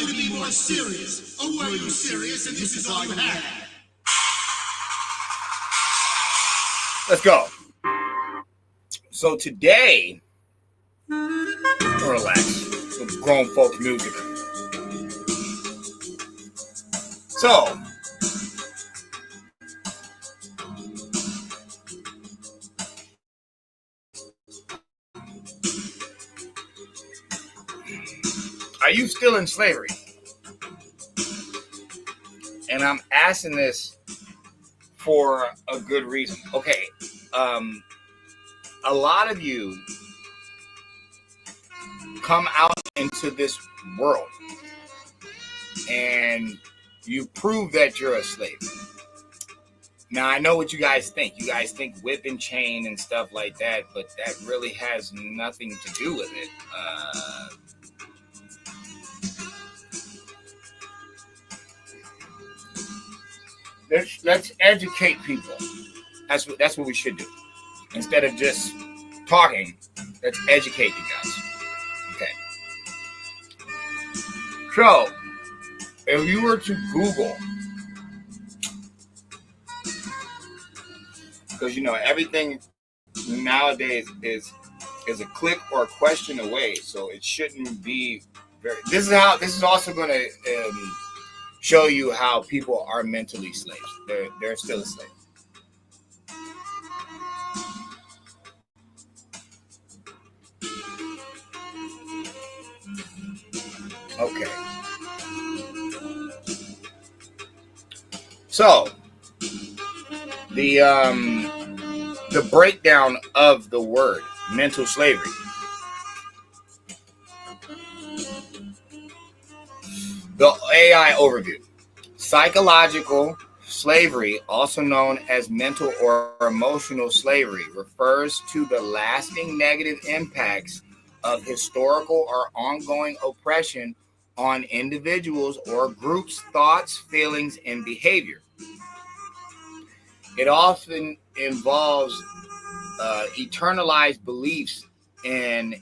you to be more serious? Or were you serious and this is all you had? Let's go. So today, relax. Some grown folk music. So, are you still in slavery? And I'm asking this for a good reason. Okay, a lot of you come out into this world and you prove that you're a slave. Now, I know what you guys think. You guys think whip and chain and stuff like that, but that really has nothing to do with it. Let's educate people. That's what we should do. Instead of just talking, let's educate you guys. Okay. So, if you were to Google, because everything nowadays is a click or a question away, so it shouldn't be very. This is also going to show you how people are mentally slaves. They're still a slave. Okay. So the breakdown of the word mental slavery. The AI overview. Psychological slavery, also known as mental or emotional slavery, refers to the lasting negative impacts of historical or ongoing oppression on individuals or groups' thoughts, feelings, and behavior. It often involves eternalized beliefs in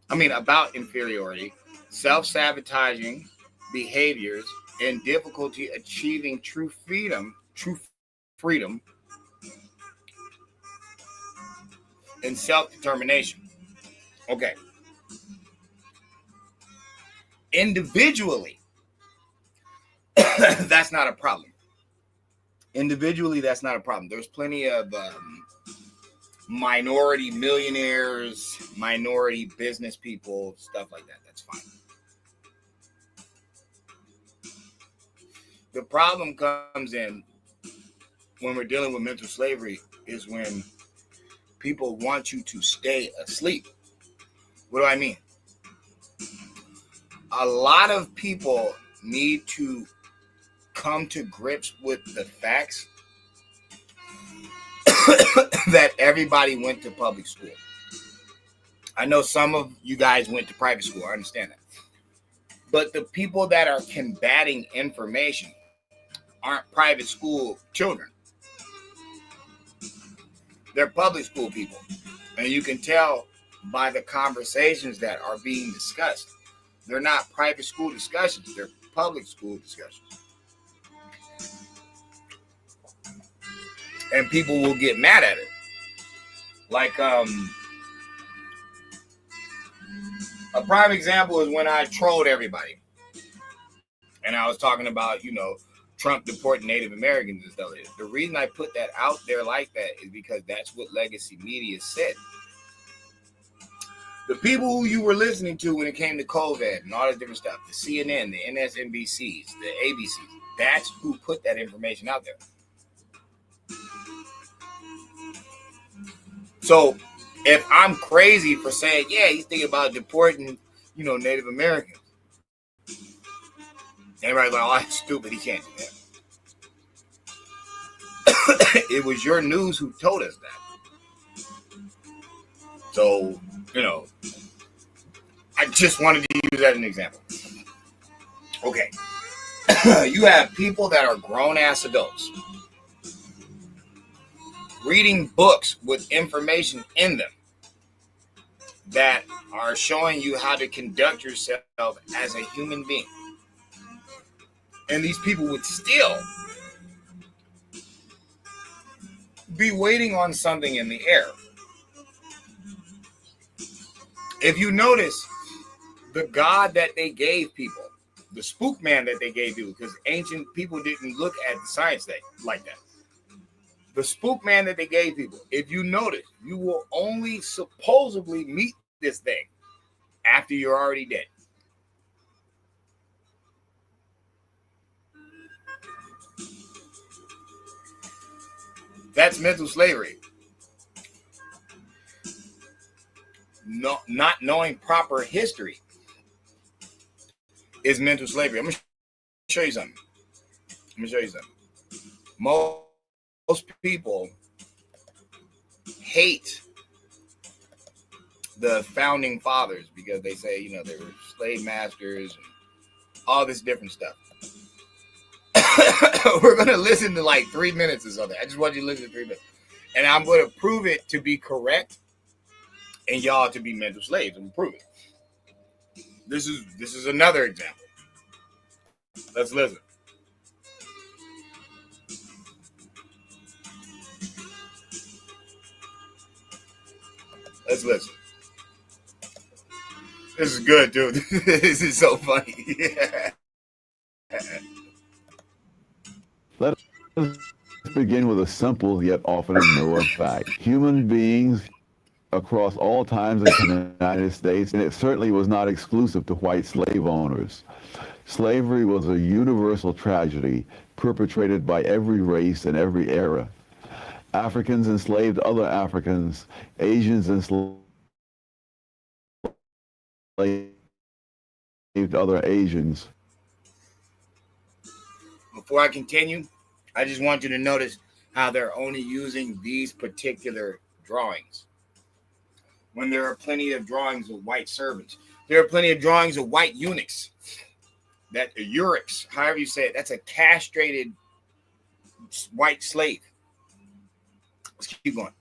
about inferiority, self-sabotaging behaviors, and difficulty achieving true freedom, and self-determination. Okay. Individually, that's not a problem. Individually, that's not a problem. There's plenty of minority millionaires, minority business people, stuff like that. That's fine. The problem comes in when we're dealing with mental slavery is when people want you to stay asleep. What do I mean? A lot of people need to come to grips with the facts that everybody went to public school. I know some of you guys went to private school. I understand that. But the people that are combating information aren't private school children. They're public school people. And you can tell by the conversations that are being discussed. They're not private school discussions. They're public school discussions. And people will get mad at it. Like, a prime example is when I trolled everybody. And I was talking about, Trump deporting Native Americans and stuff. The reason I put that out there like that is because that's what legacy media said. The people who you were listening to when it came to COVID and all that different stuff, the CNN, the MSNBCs, the ABCs, that's who put that information out there. So if I'm crazy for saying, yeah, he's thinking about deporting, Native Americans, everybody's like, oh, that's stupid, he can't do that. It was your news who told us that. So, I just wanted to use that as an example. Okay. You have people that are grown-ass adults reading books with information in them that are showing you how to conduct yourself as a human being. And these people would still be waiting on something in the air. If you notice, the God that they gave people, the spook man that they gave people, because ancient people didn't look at the science thing like that. The spook man that they gave people, if you notice, you will only supposedly meet this thing after you're already dead. That's mental slavery. No, not knowing proper history is mental slavery. I'm gonna show you something. Most people hate the founding fathers because they say, you know, they were slave masters and all this different stuff. We're going to listen to like 3 minutes or something. I just want you to listen to 3 minutes. And I'm going to prove it to be correct and y'all to be mental slaves. I'm going to prove it. This is another example. Let's listen. Let's listen. This is good, dude. This is so funny. Yeah. Let us begin with a simple yet often ignored fact. Human beings across all times in the United States, and it certainly was not exclusive to white slave owners. Slavery was a universal tragedy perpetrated by every race in every era. Africans enslaved other Africans, Asians enslaved other Asians. Before I continue, I just want you to notice how they're only using these particular drawings. When there are plenty of drawings of white servants, there are plenty of drawings of white eunuchs. That eunuchs, however you say it, that's a castrated white slave. Let's keep going.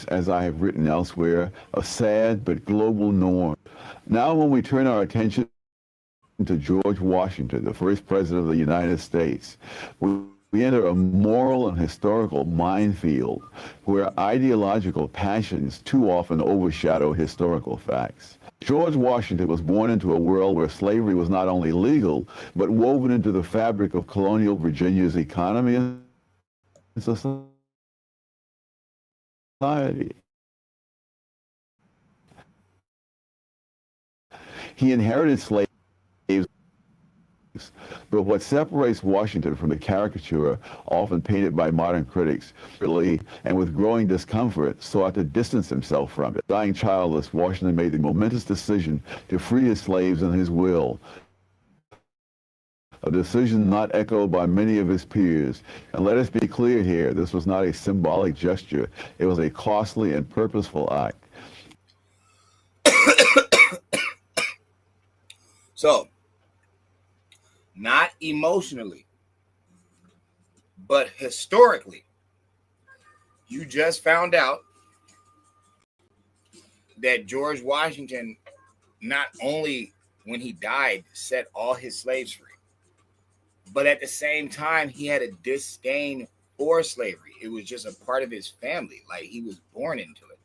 As I have written elsewhere, a sad but global norm. Now when we turn our attention to George Washington, the first president of the United States, we enter a moral and historical minefield where ideological passions too often overshadow historical facts. George Washington was born into a world where slavery was not only legal, but woven into the fabric of colonial Virginia's economy and society. He inherited slaves, but what separates Washington from the caricature often painted by modern critics, really, and with growing discomfort, sought to distance himself from it. Dying childless, Washington made the momentous decision to free his slaves in his will, a decision not echoed by many of his peers. And let us be clear here, this was not a symbolic gesture. It was a costly and purposeful act. So, not emotionally, but historically, you just found out that George Washington, not only when he died, set all his slaves free, but at the same time, he had a disdain for slavery. It was just a part of his family. Like, he was born into it.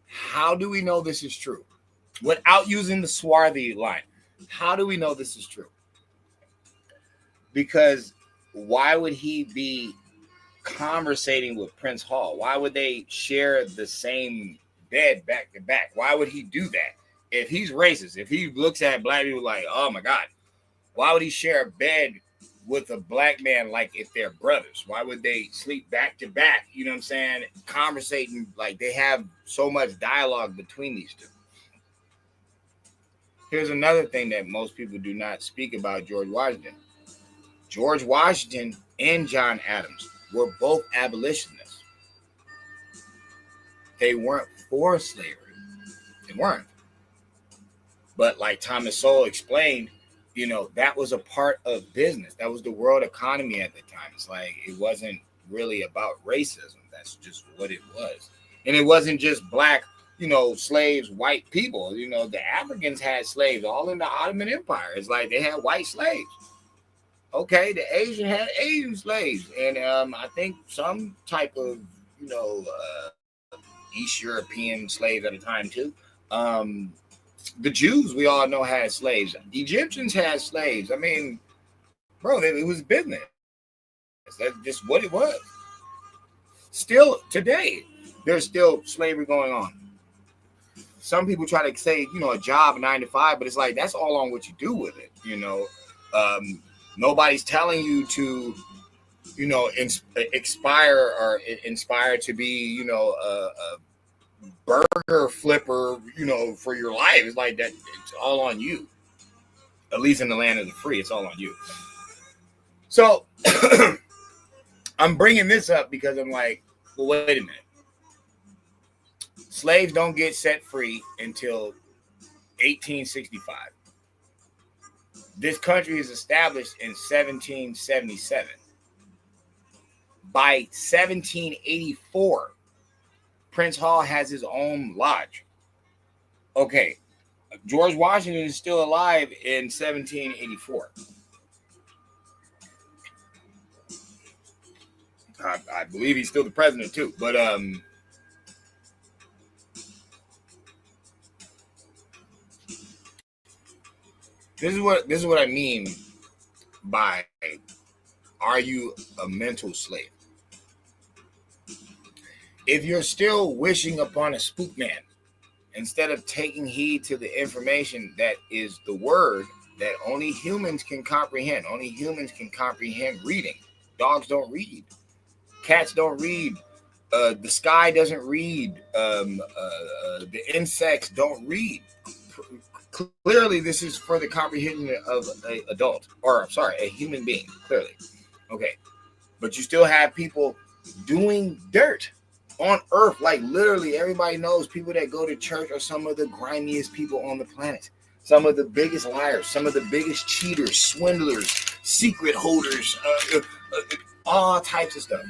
How do we know this is true? Without using the swarthy line, how do we know this is true? Because why would he be conversating with Prince Hall? Why would they share the same bed back to back? Why would he do that? If he's racist, if he looks at black people like, oh my God, why would he share a bed with a black man like if they're brothers? Why would they sleep back to back? You know what I'm saying? Conversating, like they have so much dialogue between these two. Here's another thing that most people do not speak about George Washington. George Washington and John Adams were both abolitionists. They weren't for slavery. They weren't. But like Thomas Sowell explained, you know, that was a part of business. That was the world economy at the time. It's like it wasn't really about racism. That's just what it was. And it wasn't just black, slaves, white people. The Africans had slaves all in the Ottoman Empire. It's like they had white slaves. Okay, the Asian had Asian slaves. And I think some type of, East European slaves at a time too. The Jews, we all know, had slaves. The Egyptians had slaves. I mean, bro, it was business. That's just what it was. Still today, there's still slavery going on. Some people try to say, a job 9 to 5, but it's like that's all on what you do with it. Nobody's telling you to, inspire or inspire to be, a burger flipper, for your life. It's like that. It's all on you. At least in the land of the free, it's all on you. So I'm bringing this up because I'm like, well, wait a minute. Slaves don't get set free until 1865. This country is established in 1777. By 1784, Prince Hall has his own lodge. Okay, George Washington is still alive in 1784. I believe he's still the president too, but this is what I mean by, are you a mental slave? If you're still wishing upon a spook man, instead of taking heed to the information that is the word that only humans can comprehend. Only humans can comprehend reading. Dogs don't read. Cats don't read. The sky doesn't read. The insects don't read. Clearly, this is for the comprehension of an adult, a human being. Clearly, okay, but you still have people doing dirt on earth. Like literally, everybody knows people that go to church are some of the grimiest people on the planet. Some of the biggest liars, some of the biggest cheaters, swindlers, secret holders, all types of stuff.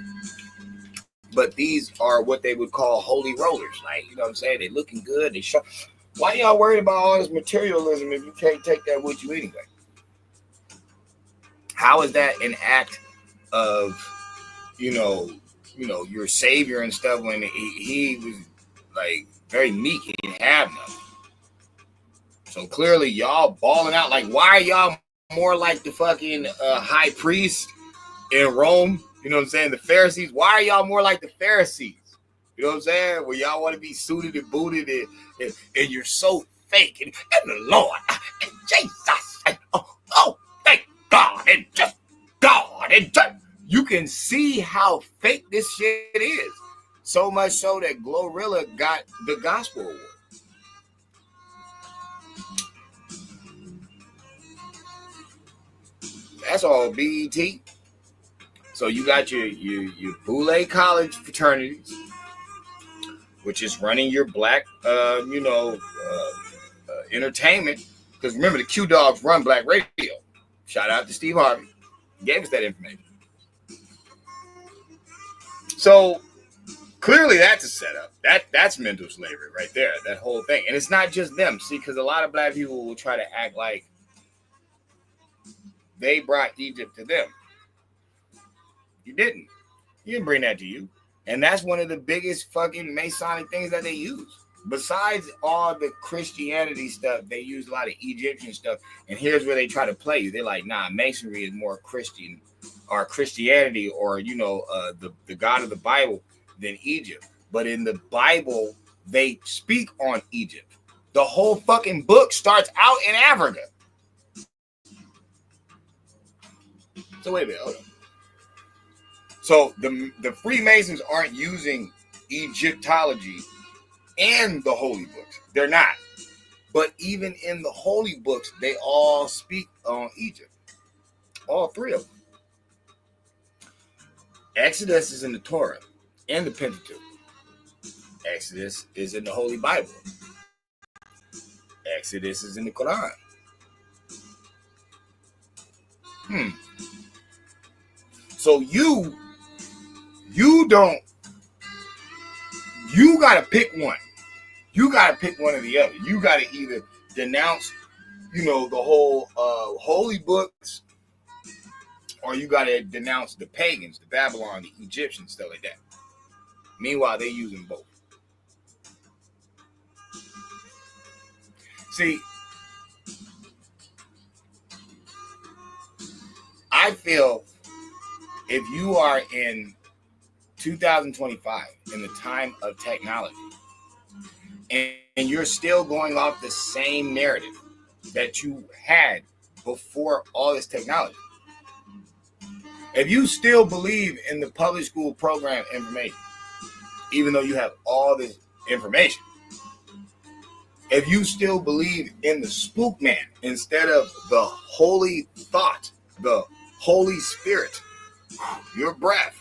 But these are what they would call holy rollers. Like, you know what I'm saying? They looking good. They show. Why y'all worried about all this materialism if you can't take that with you anyway? How is that an act of, your savior and stuff when he was like very meek? He didn't have nothing. So clearly y'all balling out. Like, why are y'all more like the fucking high priest in Rome? You know what I'm saying? The Pharisees. Why are y'all more like the Pharisees? You know what I'm saying? Where y'all want to be suited and booted and you're so fake. And the Lord and Jesus. And, thank God. And just God. And just, you can see how fake this shit is. So much so that Glorilla got the Gospel Award. That's all BET. So you got your Boule College fraternities, which is running your black, entertainment. Because remember, the Q Dogs run black radio. Shout out to Steve Harvey. He gave us that information. So clearly that's a setup. That's mental slavery right there, that whole thing. And it's not just them. See, because a lot of black people will try to act like they brought Egypt to them. You didn't. You didn't bring that to you. And that's one of the biggest fucking Masonic things that they use. Besides all the Christianity stuff, they use a lot of Egyptian stuff. And here's where they try to play you. They're like, nah, Masonry is more Christian or Christianity or, the God of the Bible than Egypt. But in the Bible, they speak on Egypt. The whole fucking book starts out in Africa. So wait a minute, hold on. So the Freemasons aren't using Egyptology in the holy books. They're not. But even in the holy books, they all speak on Egypt. All three of them. Exodus is in the Torah and the Pentateuch. Exodus is in the Holy Bible. Exodus is in the Quran. So you You got to pick one. You got to pick one or the other. You got to either denounce, the whole holy books, or you got to denounce the pagans, the Babylon, the Egyptians, stuff like that. Meanwhile, they're using both. See, I feel if you are in 2025, in the time of technology, and you're still going off the same narrative that you had before all this technology, if you still believe in the public school program information, even though you have all this information, if you still believe in the spook man instead of the holy thought, the Holy Spirit, your breath,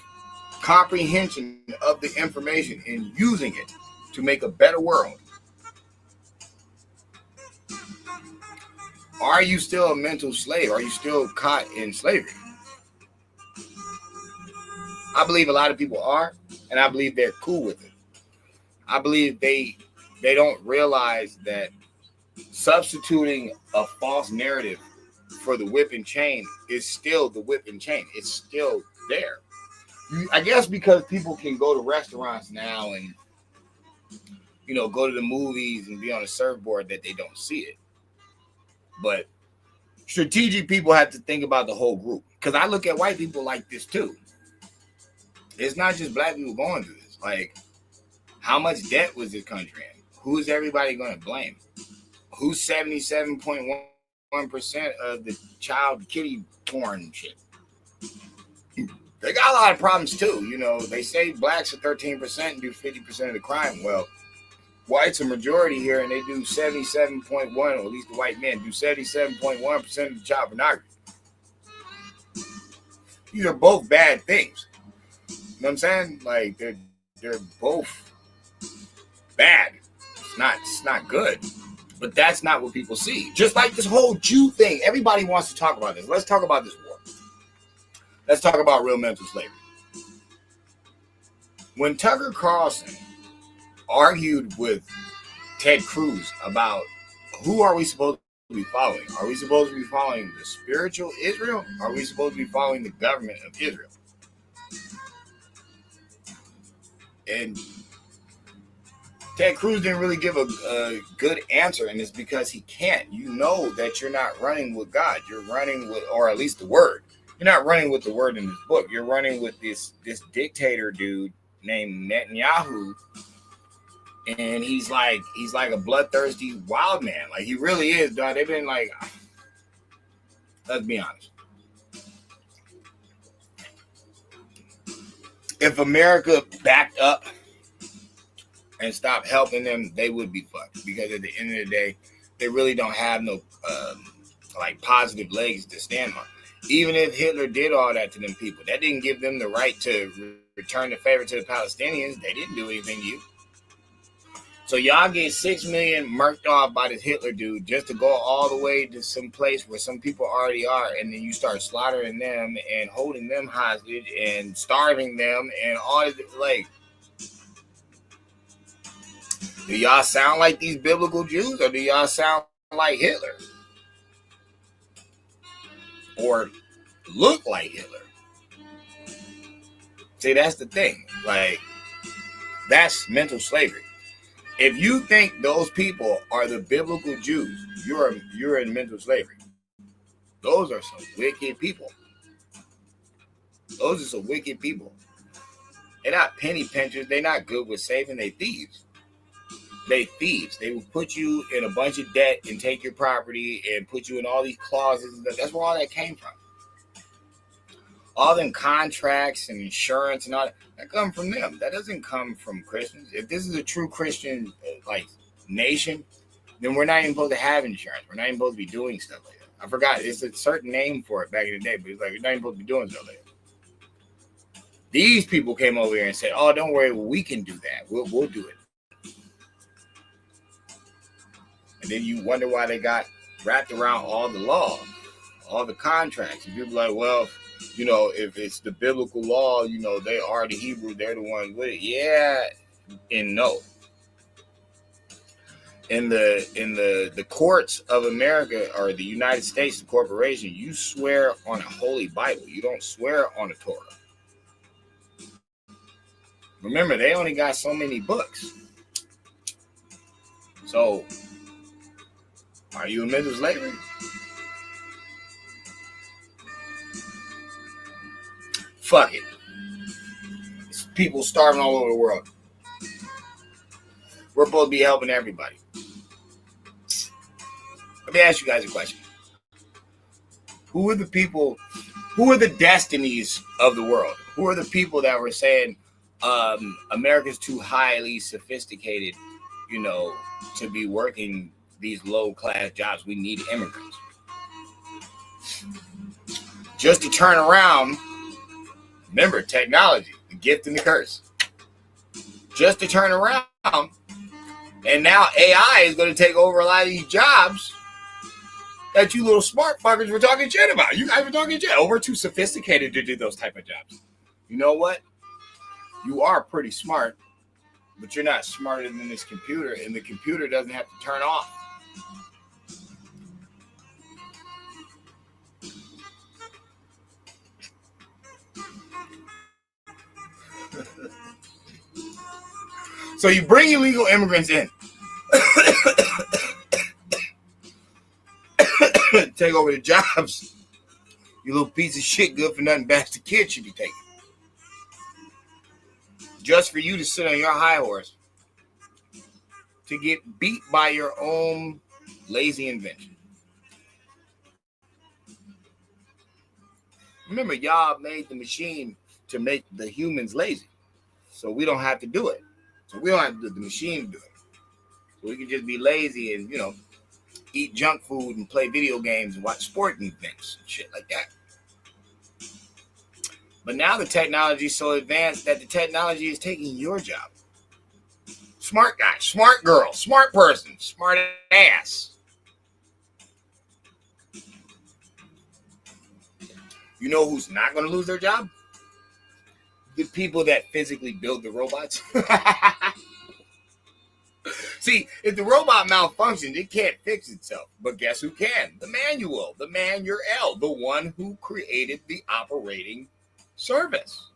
comprehension of the information and using it to make a better world, are you still a mental slave? Are you still caught in slavery? I believe a lot of people are, and I believe they're cool with it. I believe they don't realize that substituting a false narrative for the whip and chain is still the whip and chain. It's still there. I guess because people can go to restaurants now and, go to the movies and be on a surfboard that they don't see it. But strategic people have to think about the whole group. Because I look at white people like this too. It's not just black people going through this. Like, how much debt was this country in? Who is everybody going to blame? Who's 77.1% of the child kitty porn shit? They got a lot of problems too. They say blacks are 13% and do 50% of the crime. Well, whites are majority here, and they do 77.1, or at least the white men do 77.1% of the child pornography. These are both bad things. You know what I'm saying? Like they're both bad. It's not good. But that's not what people see. Just like this whole Jew thing. Everybody wants to talk about this. Let's talk about this war. Let's talk about real mental slavery. When Tucker Carlson argued with Ted Cruz about who are we supposed to be following? Are we supposed to be following the spiritual Israel? Are we supposed to be following the government of Israel? And Ted Cruz didn't really give a good answer, and it's because he can't. You know that you're not running with God. You're running with, or at least the word. You're not running with the word in this book. You're running with this dictator dude named Netanyahu, and he's like a bloodthirsty wild man. Like, he really is, dog. They've been like, let's be honest. If America backed up and stopped helping them, they would be fucked. Because at the end of the day, they really don't have no positive legs to stand on. Even if Hitler did all that to them people, that didn't give them the right to return the favor to the Palestinians. They didn't do anything to you. So y'all get 6 million murked off by this Hitler dude just to go all the way to some place where some people already are, and then you start slaughtering them and holding them hostage and starving them and all this, like. Do y'all sound like these biblical Jews, or do y'all sound like Hitler? Or look like Hitler? See, that's the thing. Like, that's mental slavery. If you think those people are the biblical Jews, you're in mental slavery. Those are some wicked people. Those are some wicked people. They're not penny pinchers. They're not good with saving. They thieves. They thieves. They will put you in a bunch of debt and take your property and put you in all these clauses. That's where all that came from. All them contracts and insurance and all that come from them. That doesn't come from Christians. If this is a true Christian nation, then we're not even supposed to have insurance. We're not even supposed to be doing stuff like that. I forgot. It's a certain name for it back in the day, but it's like we're not even supposed to be doing stuff like that. These people came over here and said, "Oh, don't worry, we can do that. We'll do it." And then you wonder why they got wrapped around all the law, all the contracts. And people are like, well, If it's the biblical law, they are the Hebrew, they're the ones with it. Yeah, and no. In the courts of America or the United States, the corporation, you swear on a holy Bible. You don't swear on a Torah. Remember, they only got so many books. So, are you amid slavery? Fuck it. It's people starving all over the world. We're supposed to be helping everybody. Let me ask you guys a question. Who are the people, who are the destinies of the world? Who are the people that were saying America's too highly sophisticated, to be working these low-class jobs? We need immigrants. Just to turn around, remember, technology, the gift and the curse. Just to turn around, and now AI is going to take over a lot of these jobs that you little smart fuckers were talking shit about. You guys were talking shit. Oh, we're too sophisticated to do those type of jobs. You know what? You are pretty smart, but you're not smarter than this computer, and the computer doesn't have to turn off. So you bring illegal immigrants in. Take over the jobs. You little piece of shit, good for nothing, bastard kid should be taken. Just for you to sit on your high horse to get beat by your own lazy invention. Remember, y'all made the machine to make the humans lazy. So we don't have to do it. So we don't have to do the machine to do it. So we can just be lazy and, eat junk food and play video games and watch sporting things and shit like that. But now the technology is so advanced that the technology is taking your job. Smart guy, smart girl, smart person, smart ass. You know who's not going to lose their job? The people that physically build the robots. See, if the robot malfunctions, it can't fix itself. But guess who can? The manual, the man, your L, the one who created the operating service.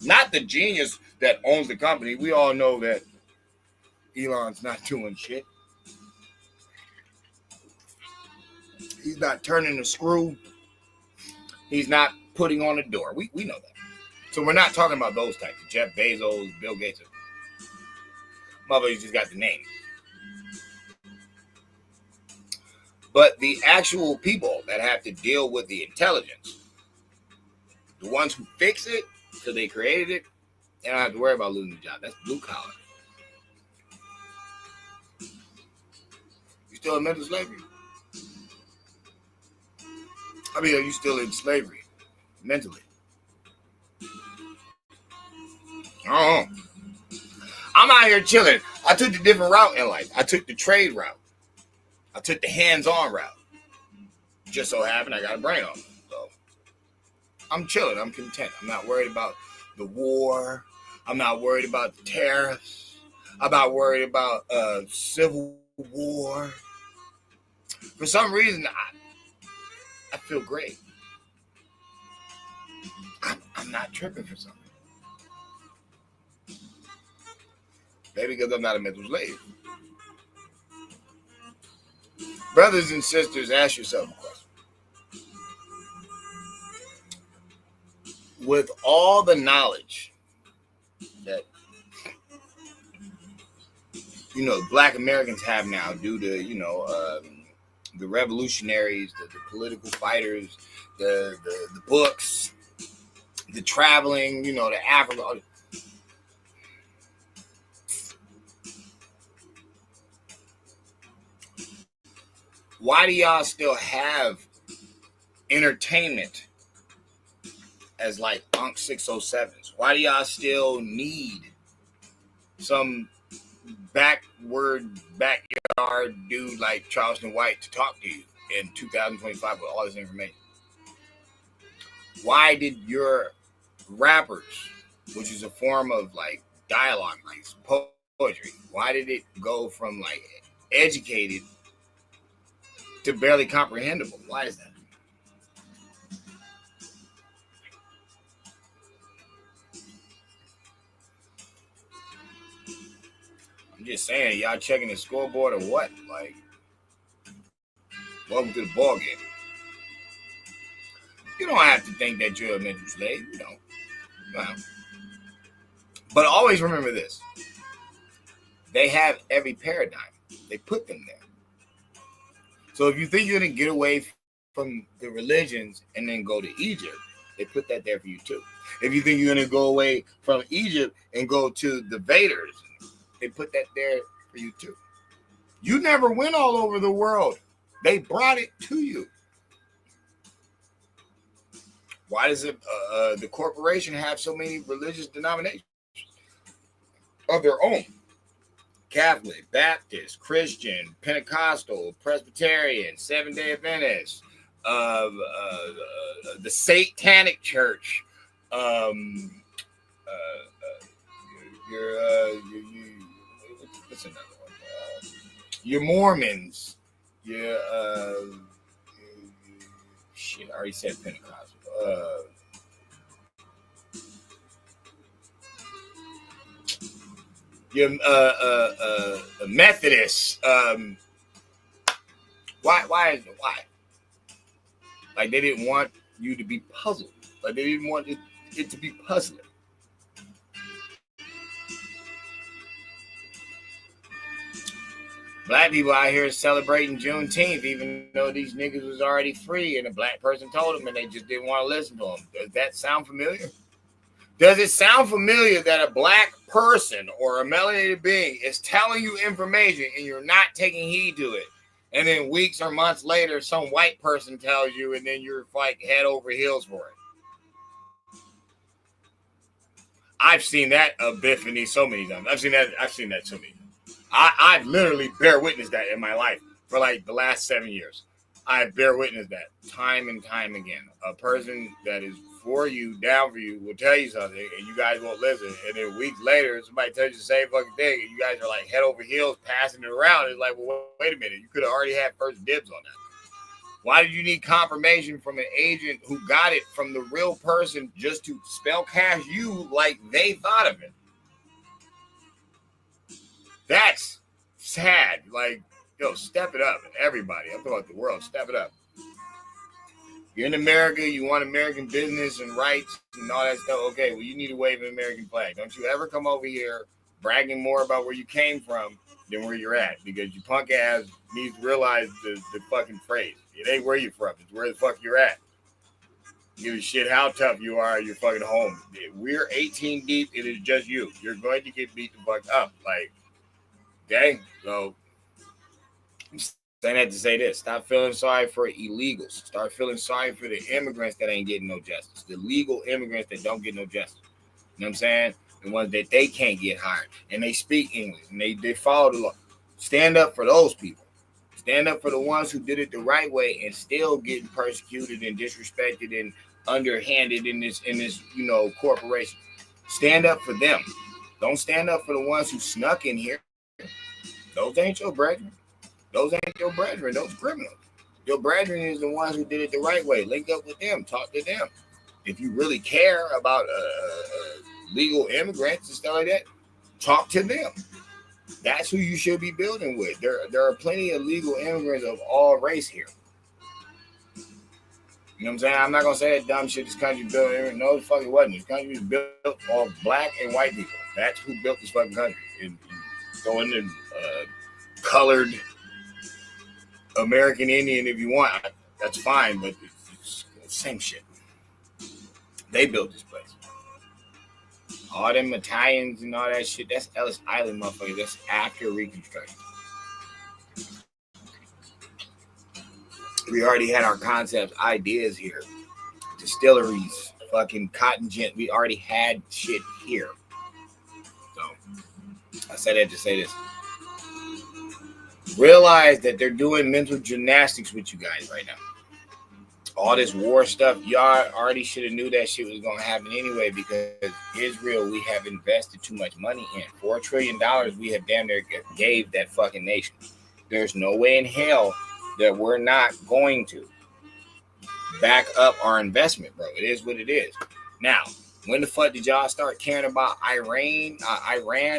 Not the genius that owns the company. We all know that Elon's not doing shit. He's not turning the screw. He's not putting on a door. We know that. So we're not talking about those types. Jeff Bezos, Bill Gates. Motherfuckers just got the name. But the actual people that have to deal with the intelligence, the ones who fix it, so they created it, they don't have to worry about losing the job. That's blue collar. You still in mental slavery? I mean, are you still in slavery mentally? Oh, I'm out here chilling. I took the different route in life. I took the trade route. I took the hands-on route. Just so happened I got a brain off. So I'm chilling. I'm content. I'm not worried about the war. I'm not worried about the tariffs. I'm not worried about civil war. For some reason, I feel great. I'm not tripping for something. Maybe because I'm not a mental slave. Brothers and sisters, ask yourself a question. With all the knowledge that, Black Americans have now due to, the revolutionaries, the political fighters, the books, the traveling, the Africa. Why do y'all still have entertainment as like Unk 607s? Why do y'all still need some backyard dude like Charleston White to talk to you? in 2025 with all this information? Why did your rappers, which is a form of like dialogue, like poetry, why did it go from like educated to barely comprehensible? Why is that? I'm just saying, y'all checking the scoreboard or what? Like, welcome to the ball game. You don't have to think that you're a mental slave. You don't. Well, but always remember this. They have every paradigm. They put them there. So if you think you're going to get away from the religions and then go to Egypt, they put that there for you too. If you think you're going to go away from Egypt and go to the Vedas, they put that there for you too. You never went all over the world. They brought it to you. Why does the corporation have so many religious denominations of their own? Catholic, Baptist, Christian, Pentecostal, Presbyterian, Seventh-day Adventist, the Satanic Church, what's another one? Your Mormons, your shit. I already said Pentecostal. Your Methodists. Why? Like they didn't want you to be puzzled. Like they didn't want it to be puzzling. Black people out here celebrating Juneteenth, even though these niggas was already free, and a black person told them, and they just didn't want to listen to them. Does that sound familiar? Does it sound familiar that a black person or a melanated being is telling you information and you're not taking heed to it? And then weeks or months later, some white person tells you, and then you're like head over heels for it. I've seen that epiphany so many times. I've seen that so many times. I've literally bear witness that in my life for like the last 7 years. I bear witness that time and time again. A person that is for you, down for you, will tell you something, and you guys won't listen. And then weeks later, somebody tells you the same fucking thing, and you guys are like head over heels passing it around. It's like, well, wait a minute. You could have already had first dibs on that. Why did you need confirmation from an agent who got it from the real person just to spell cash you like they thought of it? That's sad. Like, yo, step it up. Everybody. I'm talking about the world. Step it up. You're in America. You want American business and rights and all that stuff. Okay, well, you need to wave an American flag. Don't you ever come over here bragging more about where you came from than where you're at, because your punk ass needs to realize the fucking phrase. It ain't where you're from. It's where the fuck you're at. Give a shit how tough you are. You're fucking home. We're 18 deep. It is just you. You're going to get beat the fuck up. Like, okay, so I'm saying that to say this. Stop feeling sorry for illegals. Start feeling sorry for the immigrants that ain't getting no justice. The legal immigrants that don't get no justice. You know what I'm saying? The ones that they can't get hired. And they speak English. And they follow the law. Stand up for those people. Stand up for the ones who did it the right way and still getting persecuted and disrespected and underhanded in this corporation. Stand up for them. Don't stand up for the ones who snuck in here. Those ain't your brethren. Those ain't your brethren. Those criminals. Your brethren is the ones who did it the right way. Link up with them. Talk to them. If you really care about legal immigrants and stuff like that, talk to them. That's who you should be building with. There are plenty of legal immigrants of all race here. You know what I'm saying? I'm not going to say that dumb shit this country built. No, the fuck it wasn't. This country was built on black and white people. That's who built this fucking country. And go into colored American Indian if you want. That's fine, but it's the same shit. They built this place. All them Italians and all that shit, that's Ellis Island, motherfucker. That's after Reconstruction. We already had our concepts, ideas here. Distilleries, fucking cotton gin. We already had shit here. So, I said that to say this. Realize that they're doing mental gymnastics with you guys right now. All this war stuff, y'all already should have knew that shit was going to happen anyway, because Israel, we have invested too much money in. $4 trillion we have damn near gave that fucking nation. There's no way in hell that we're not going to back up our investment, bro. It is what it is. Now, when the fuck did y'all start caring about Iran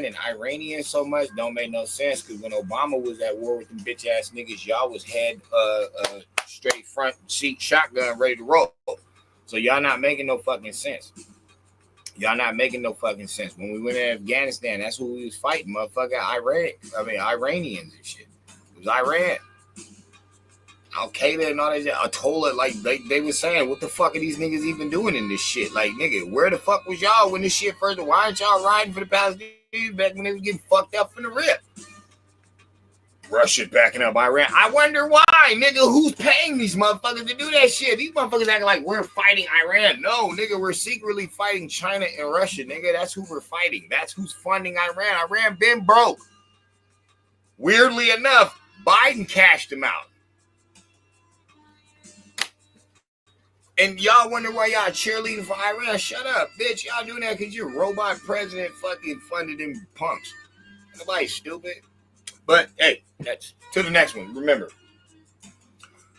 and Iranians so much? Don't make no sense, because when Obama was at war with them bitch ass niggas, y'all was head straight front seat shotgun ready to roll. So y'all not making no fucking sense. Y'all not making no fucking sense. When we went to Afghanistan, that's who we was fighting, motherfucking Iranians and shit. It was Iran. Al-Qaeda and all that shit. Ayatollah, like they were saying, what the fuck are these niggas even doing in this shit? Like, nigga, where the fuck was y'all when this shit first? Why aren't y'all riding for the Palestinians back when they was getting fucked up from the rip? Russia backing up Iran. I wonder why, nigga. Who's paying these motherfuckers to do that shit? These motherfuckers acting like we're fighting Iran. No, nigga, we're secretly fighting China and Russia, nigga. That's who we're fighting. That's who's funding Iran. Iran been broke. Weirdly enough, Biden cashed them out. And y'all wonder why y'all cheerleading for Iran. Shut up, bitch. Y'all doing that because your robot president fucking funded them punks. Nobody's stupid. But hey, that's to the next one. Remember,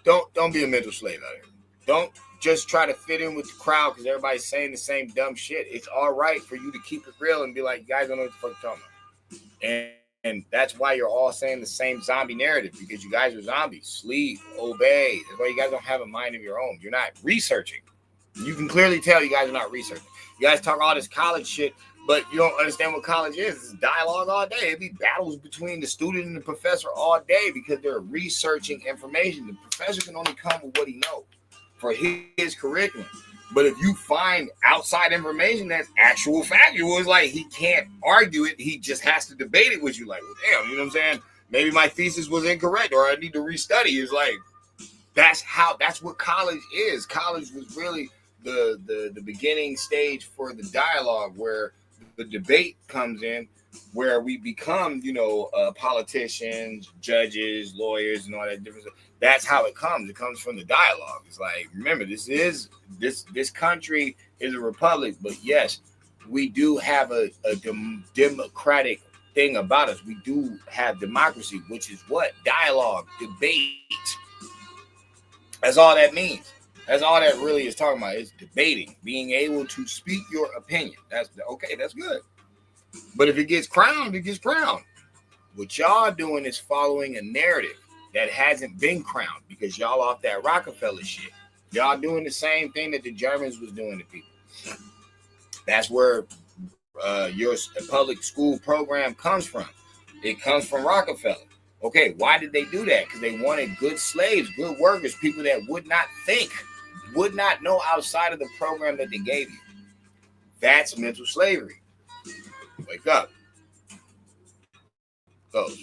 don't be a mental slave out here. Don't just try to fit in with the crowd because everybody's saying the same dumb shit. It's all right for you to keep it real and be like, you guys don't know what the fuck you're talking about. And that's why you're all saying the same zombie narrative, because you guys are zombies. Sleep, obey. That's why you guys don't have a mind of your own. You're not researching. You can clearly tell you guys are not researching. You guys talk all this college shit, but you don't understand what college is. It's dialogue all day. It'd be battles between the student and the professor all day because they're researching information. The professor can only come with what he knows for his curriculum. But if you find outside information that's actual factual, it's like he can't argue it. He just has to debate it with you. Like, well, damn, you know what I'm saying? Maybe my thesis was incorrect or I need to restudy. It's like, that's what college is. College was really the beginning stage for the dialogue where the debate comes in, where we become, politicians, judges, lawyers, and all that different stuff. That's how it comes. It comes from the dialogue. It's like, remember, this country is a republic, but yes, we do have a democratic thing about us. We do have democracy, which is what? Dialogue, debate. That's all that means. That's all that really is talking about, is debating, being able to speak your opinion. That's okay, that's good. But if it gets crowned, it gets crowned. What y'all doing is following a narrative that hasn't been crowned because y'all off that Rockefeller shit. Y'all doing the same thing that the Germans was doing to people. That's where your public school program comes from. It comes from Rockefeller. Okay, why did they do that? Because they wanted good slaves, good workers, people that would not think, would not know outside of the program that they gave you. That's mental slavery. Wake up. Folks.